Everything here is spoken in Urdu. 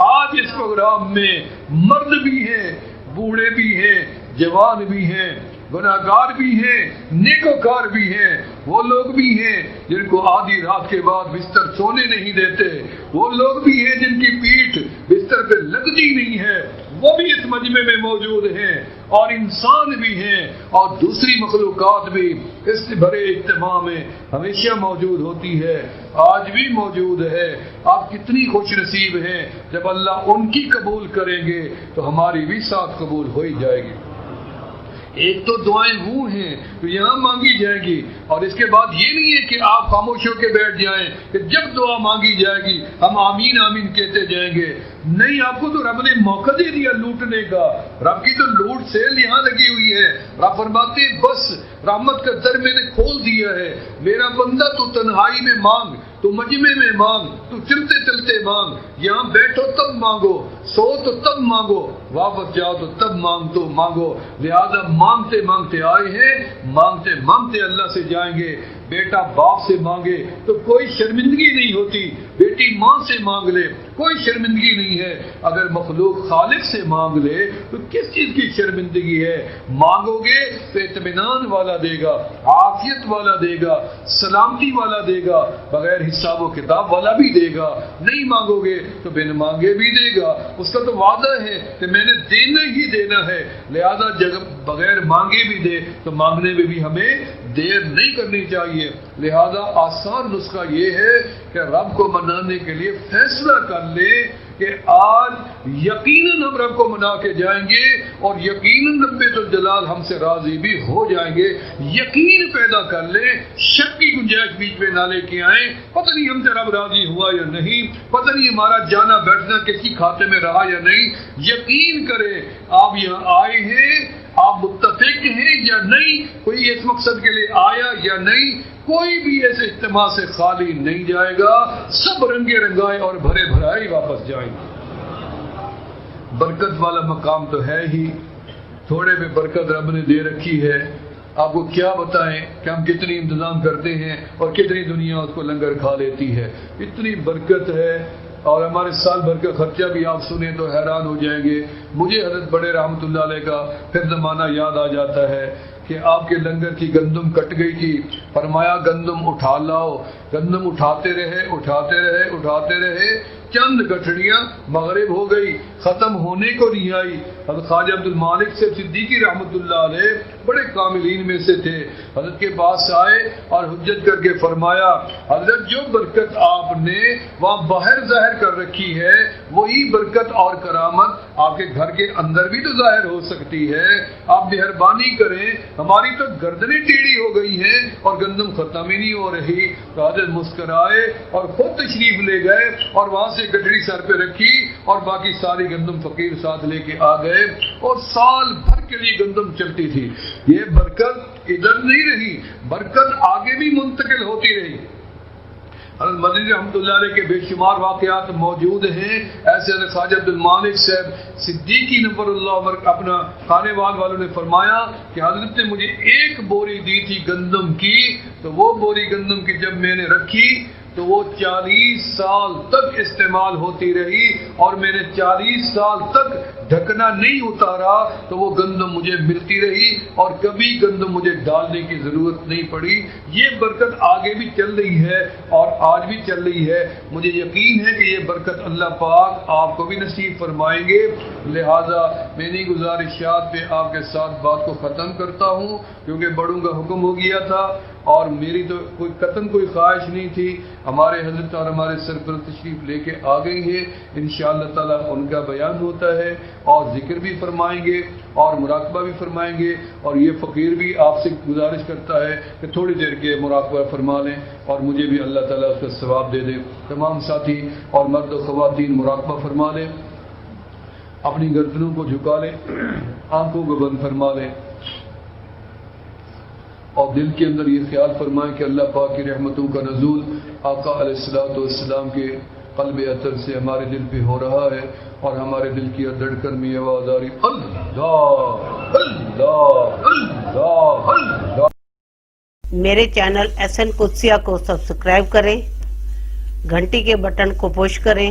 آج اس پروگرام میں مرد بھی ہیں، بوڑھے بھی ہیں، جوان بھی ہیں، گناہگار بھی ہیں، نیکوکار بھی ہیں، وہ لوگ بھی ہیں جن کو آدھی رات کے بعد بستر سونے نہیں دیتے، وہ لوگ بھی ہیں جن کی پیٹھ بستر پہ لگتی نہیں ہے، وہ بھی اس مجمع میں موجود ہیں، اور انسان بھی ہیں اور دوسری مخلوقات بھی اس بڑے اجتماع میں ہمیشہ موجود ہوتی ہے، آج بھی موجود ہے۔ آپ کتنی خوش نصیب ہیں، جب اللہ ان کی قبول کریں گے تو ہماری بھی ساتھ قبول ہو ہی جائے گی۔ ایک تو دعائیں وہ ہیں تو یہاں مانگی جائیں گی، اور اس کے بعد یہ نہیں ہے کہ آپ خاموش ہو کے بیٹھ جائیں کہ جب دعا مانگی جائے گی ہم آمین آمین کہتے جائیں گے، نہیں، آپ کو تو رب نے موقع دے دیا لوٹنے کا، رب کی تو لوٹ سیل یہاں لگی ہوئی ہے۔ رب فرماتے ہیں بس رحمت کا در میں نے کھول دیا ہے، میرا بندہ تو تنہائی میں مانگ، تو مجمع میں مانگ، تو چلتے چلتے مانگ، یہاں بیٹھو تب مانگو، سو تو تب مانگو، واپس جاؤ تو تب مانگو، لہذا مانگتے مانگتے آئے ہیں، مانگتے مانگتے اللہ سے جائیں گے۔ بیٹا باپ سے مانگے تو کوئی شرمندگی نہیں ہوتی، بیٹی ماں سے مانگ لے کوئی شرمندگی نہیں ہے، اگر مخلوق خالق سے مانگ لے تو کس چیز کی شرمندگی ہے؟ مانگو گے تو اطمینان والا دے گا، عافیت والا دے گا، سلامتی والا دے گا، بغیر حساب و کتاب والا بھی دے گا، نہیں مانگو گے تو بن مانگے بھی دے گا، اس کا تو وعدہ ہے کہ میں نے دینا ہی دینا ہے، لہذا بغیر مانگے بھی دے تو مانگنے میں بھی ہمیں دیر نہیں کرنی چاہیے۔ لہذا آسان نسخہ یہ ہے کہ رب کو منانے کے لیے فیصلہ کر لے کہ آج یقیناً ہم رب کو منا کے جائیں گے، اور یقیناً رب الجلال ہم سے راضی بھی ہو جائیں گے۔ یقین پیدا کر لیں، شک کی گنجائش بیچ میں نہ لے کے آئیں، پتہ نہیں ہم سے رب راضی ہوا یا نہیں، پتہ نہیں ہمارا جانا بیٹھنا کسی کھاتے میں رہا یا نہیں۔ یقین کریں آپ یہاں آئے ہیں، آپ متفق ہیں یا نہیں، کوئی اس مقصد کے لیے آیا یا نہیں، کوئی بھی ایسے اجتماع سے خالی نہیں جائے گا، سب رنگے رنگائے اور بھرے بھرائے واپس جائیں گے۔ برکت والا مقام تو ہے ہی، تھوڑے میں برکت رب نے دے رکھی ہے، آپ کو کیا بتائیں کہ ہم کتنی انتظام کرتے ہیں اور کتنی دنیا اس کو لنگر کھا لیتی ہے، اتنی برکت ہے، اور ہمارے سال بھر کا خرچہ بھی آپ سنیں تو حیران ہو جائیں گے۔ مجھے حضرت بڑے رحمت اللہ علیہ کا پھر زمانہ یاد آ جاتا ہے کہ آپ کے لنگر کی گندم کٹ گئی تھی، فرمایا گندم اٹھا لاؤ، گندم اٹھاتے رہے، چند گٹھڑیاں مغرب ہو گئی، ختم ہونے کو نہیں آئی۔ حضرت خواجہ عبد المالک سے صدیقی رحمت اللہ علیہ بڑے کاملین میں سے تھے، حضرت کے پاس آئے اور حجت کر کے فرمایا حضرت جو برکت آپ نے وہاں باہر ظاہر کر رکھی ہے وہی برکت اور کرامت آپ کے گھر کے اندر بھی تو ظاہر ہو سکتی ہے، آپ مہربانی کریں، ہماری تو گردنیں ٹیڑھی ہو گئی ہیں اور گندم ختم ہی نہیں ہو رہی۔ تو حضرت مسکرائے اور خود تشریف لے گئے اور وہاں سے گٹڑی سر پہ رکھی اور باقی ساری گندم فقیر ساتھ لے کے آ گئے، اور سال بھر کے لیے گندم چلتی تھی۔ یہ برکت ادھر نہیں رہی، برکت آگے بھی منتقل ہوتی رہی۔ حضرت مدنی رحمۃ اللہ علیہ کے بے شمار واقعات موجود ہیں، ایسے حضرت خواجہ عبد المالک صاحب صدیقی نور اللہ عمر اپنا خانے والوں نے فرمایا کہ حضرت نے مجھے ایک بوری دی تھی گندم کی، تو وہ بوری گندم کی جب میں نے رکھی تو وہ 40 سال تک استعمال ہوتی رہی، اور میں نے 40 سال تک ڈھکنا نہیں اتارا تو وہ گندم مجھے ملتی رہی، اور کبھی گندم مجھے ڈالنے کی ضرورت نہیں پڑی۔ یہ برکت آگے بھی چل رہی ہے اور آج بھی چل رہی ہے، مجھے یقین ہے کہ یہ برکت اللہ پاک آپ کو بھی نصیب فرمائیں گے۔ لہذا میں نے گزارشات پہ آپ کے ساتھ بات کو ختم کرتا ہوں، کیونکہ بڑوں کا حکم ہو گیا تھا اور میری تو کوئی خواہش نہیں تھی۔ ہمارے حضرت اور ہمارے سرپرست تشریف لے کے آ گئی ہیں، انشاءاللہ تعالی ان کا بیان ہوتا ہے اور ذکر بھی فرمائیں گے اور مراقبہ بھی فرمائیں گے، اور یہ فقیر بھی آپ سے گزارش کرتا ہے کہ تھوڑی دیر کے مراقبہ فرما لیں اور مجھے بھی اللہ تعالیٰ اس کا ثواب دے دے۔ تمام ساتھی اور مرد و خواتین مراقبہ فرما لیں، اپنی گردنوں کو جھکا لیں، آنکھوں کو بند فرما لیں، اور دل کے اندر یہ خیال فرمائیں کہ اللہ پاک کی رحمتوں کا نزول آقا علیہ الصلوۃ والسلام کے قلب اطہر سے ہمارے دل پہ ہو رہا ہے، اور ہمارے دل کی دھڑکن میں آواز آ رہی اللہ اللہ اللہ اللہ۔ میرے چینل SN قدسیہ کو سبسکرائب کریں، گھنٹی کے بٹن کو پش کریں